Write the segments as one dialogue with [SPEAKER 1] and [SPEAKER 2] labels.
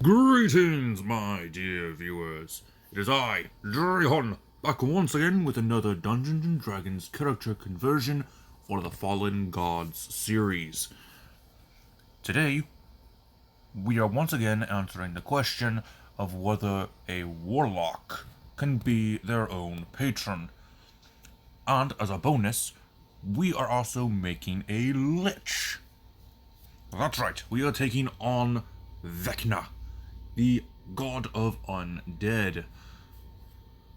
[SPEAKER 1] Greetings, my dear viewers. It is I, Drihon, back once again with another Dungeons & Dragons character conversion for the Fallen Gods series. Today, we are once again answering the question of whether a Warlock can be their own patron. And as a bonus, we are also making a Lich. That's right, we are taking on Vecna, the god of undead,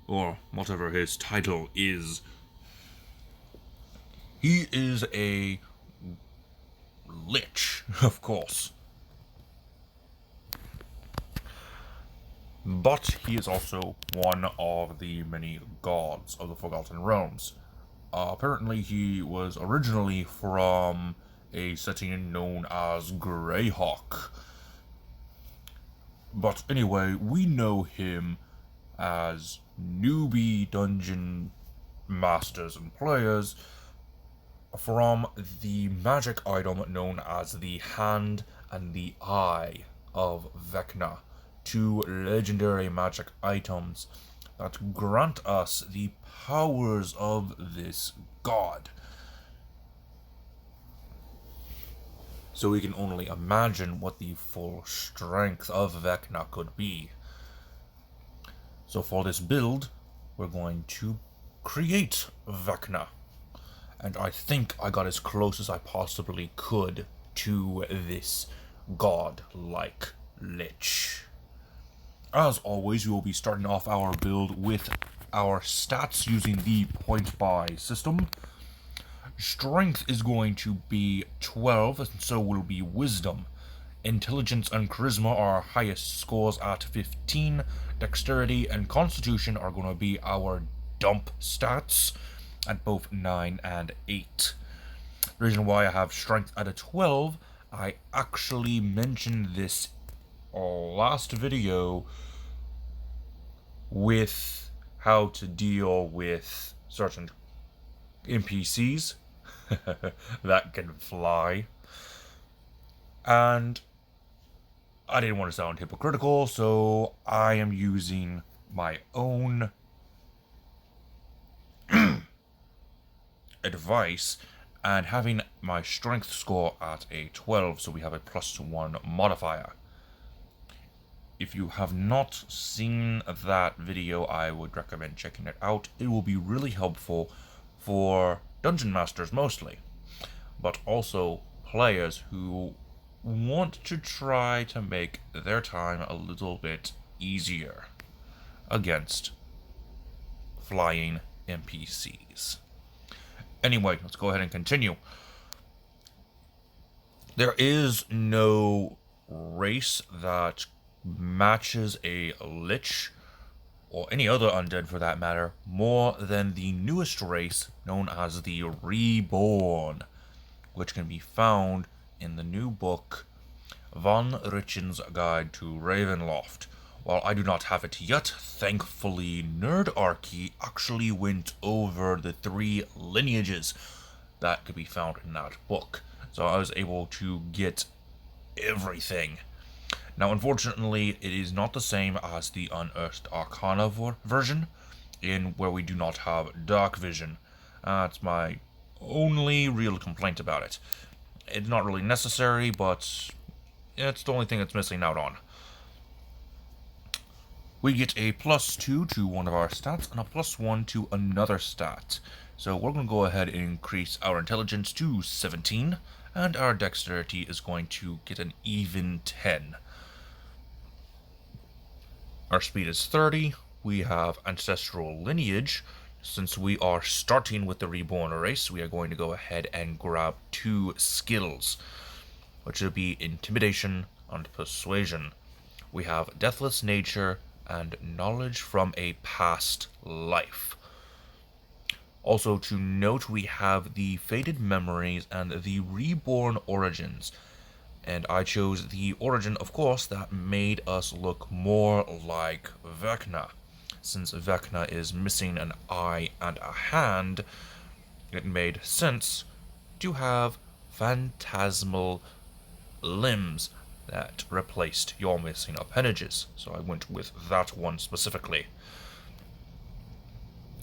[SPEAKER 1] or whatever his title is. He is a lich, of course, but he is also one of the many gods of the Forgotten Realms. Apparently he was originally from a setting known as Greyhawk. But anyway, we know him as newbie dungeon masters and players from the magic item known as the Hand and the Eye of Vecna, two legendary magic items that grant us the powers of this god. So we can only imagine what the full strength of Vecna could be. So for this build, we're going to create Vecna. And I think I got as close as I possibly could to this god-like lich. As always, we will be starting off our build with our stats using the point-buy system. Strength is going to be 12, and so will be Wisdom. Intelligence and Charisma are our highest scores at 15. Dexterity and Constitution are going to be our dump stats at both 9 and 8. The reason why I have Strength at a 12, I actually mentioned this last video with how to deal with certain NPCs that can fly, and I didn't want to sound hypocritical, so I am using my own advice and having my strength score at a 12, so we have a +1 modifier. If you have not seen that video, I would recommend checking it out. It will be really helpful for dungeon masters mostly, but also players who want to try to make their time a little bit easier against flying NPCs. Anyway, let's go ahead and continue. There is no race that matches a lich, or any other undead for that matter, more than the newest race known as the Reborn, which can be found in the new book, Von Richen's Guide to Ravenloft. While I do not have it yet, thankfully Nerdarchy actually went over the 3 lineages that could be found in that book, so I was able to get everything. Now, unfortunately, it is not the same as the Unearthed Arcana version, in where we do not have Dark Vision. That's my only real complaint about it. It's not really necessary, but it's the only thing it's missing out on. We get a +2 to one of our stats and a +1 to another stat. So we're going to go ahead and increase our intelligence to 17, and our dexterity is going to get an even 10. Our speed is 30, we have ancestral lineage. Since we are starting with the Reborn race, we are going to go ahead and grab 2 skills, which will be Intimidation and Persuasion. We have Deathless Nature and Knowledge from a Past Life. Also to note, we have the Faded Memories and the Reborn Origins. And I chose the origin, of course, that made us look more like Vecna. Since Vecna is missing an eye and a hand, it made sense to have phantasmal limbs that replaced your missing appendages, so I went with that one specifically.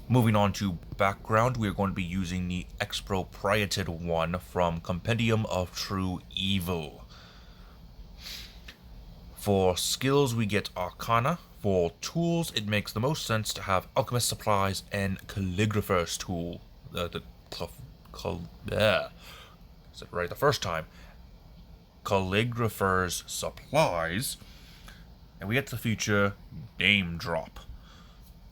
[SPEAKER 1] Moving on to background, we are going to be using the Expropriated One from Compendium of True Evil. For skills, we get Arcana. For tools, it makes the most sense to have Alchemist Supplies and Calligrapher's Tool. Said it right the first time. Calligrapher's Supplies. And we get the feature Name Drop.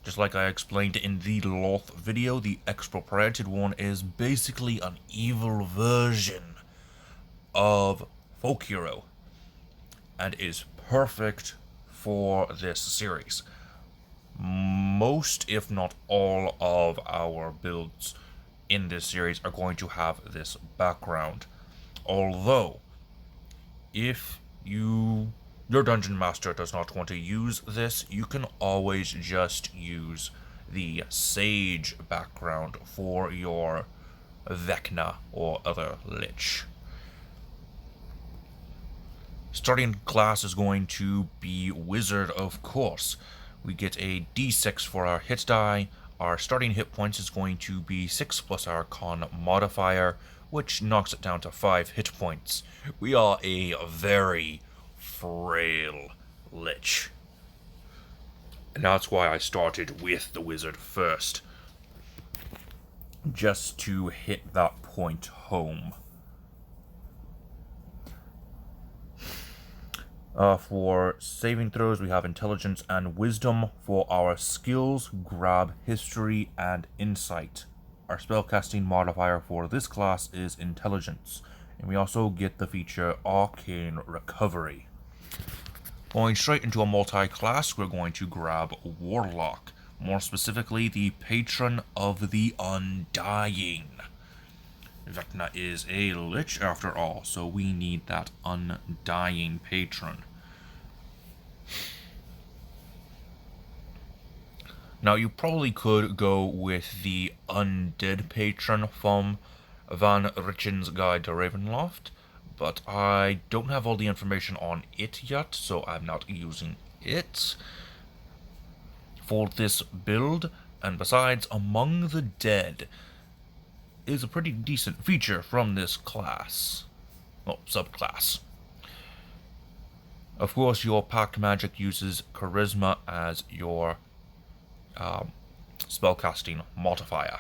[SPEAKER 1] Just like I explained in the Loth video, the Expropriated One is basically an evil version of Folk Hero, and is perfect for this series. Most, if not all, of our builds in this series are going to have this background. Although, if your dungeon master does not want to use this, you can always just use the sage background for your Vecna or other lich. Starting class is going to be wizard, of course. We get a d6 for our hit die. Our starting hit points is going to be 6 plus our con modifier, which knocks it down to 5 hit points. We are a very frail lich, and that's why I started with the wizard first, just to hit that point home. For saving throws, we have intelligence and wisdom. For our skills, grab history and insight. Our spellcasting modifier for this class is intelligence, and we also get the feature arcane recovery. Going straight into a multi-class, we're going to grab Warlock. More specifically, the Patron of the Undying. Vecna is a lich after all, so we need that Undying Patron. Now, you probably could go with the Undead Patron from Van Richen's Guide to Ravenloft, but I don't have all the information on it yet, so I'm not using it for this build. And besides, Among the Dead is a pretty decent feature from this class, well, subclass. Of course, your Pact Magic uses Charisma as your spellcasting modifier.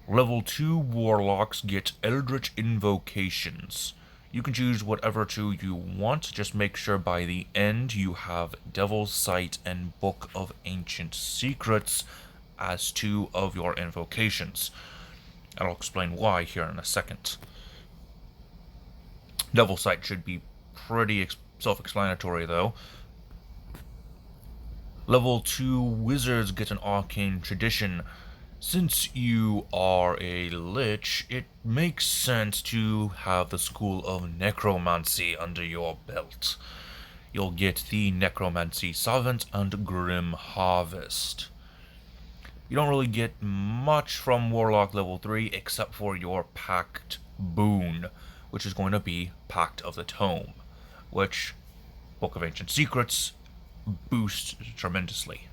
[SPEAKER 1] Level 2 Warlocks get Eldritch Invocations. You can choose whatever two you want, just make sure by the end you have Devil's Sight and Book of Ancient Secrets as 2 of your invocations. And I'll explain why here in a second. Devil's Sight should be pretty self-explanatory though. Level 2 Wizards get an Arcane Tradition. Since you are a lich, it makes sense to have the School of Necromancy under your belt. You'll get the Necromancy Savant and Grim Harvest. You don't really get much from Warlock level 3 except for your Pact Boon, which is going to be Pact of the Tome, which Book of Ancient Secrets boosts tremendously.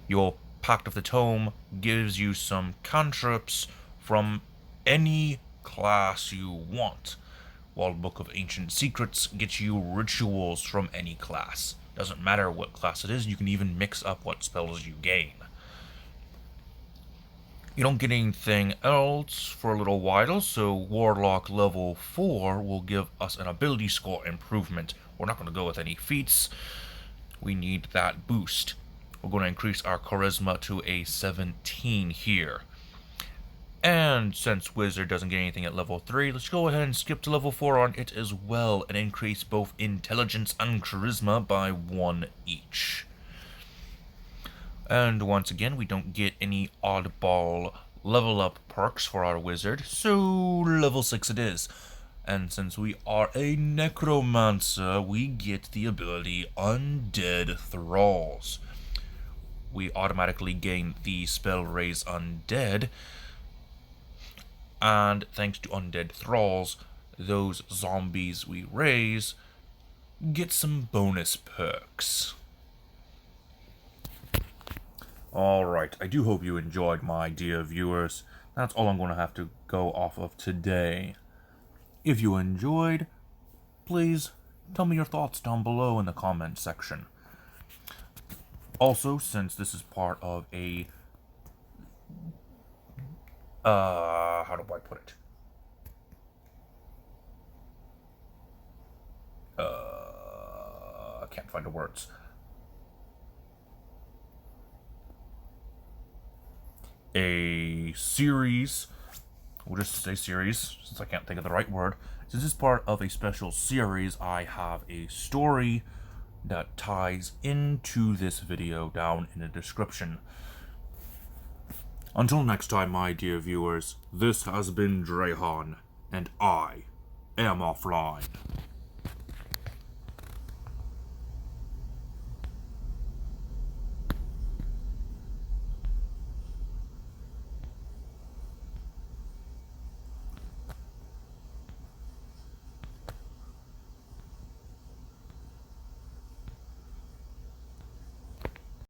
[SPEAKER 1] Your Pact of the Tome gives you some cantrips from any class you want, while Book of Ancient Secrets gets you rituals from any class. Doesn't matter what class it is, you can even mix up what spells you gain. You don't get anything else for a little while, so Warlock level 4 will give us an ability score improvement. We're not going to go with any feats. We need that boost. We're going to increase our charisma to a 17 here. And since Wizard doesn't get anything at level 3, let's go ahead and skip to level 4 on it as well and increase both intelligence and charisma by 1 each. And once again, we don't get any oddball level up perks for our Wizard, so level 6 it is. And since we are a Necromancer, we get the ability Undead Thralls. We automatically gain the spell Raise Undead, and thanks to Undead Thralls, those zombies we raise get some bonus perks. Alright, I do hope you enjoyed my dear viewers. That's all I'm going to have to go off of today. If you enjoyed, please tell me your thoughts down below in the comment section. Also, since this is part of a... how do I put it? I can't find the words. A series, we'll just say series, since I can't think of the right word. Since this is part of a special series, I have a story that ties into this video down in the description. Until next time, my dear viewers, this has been Drehan, and I am offline.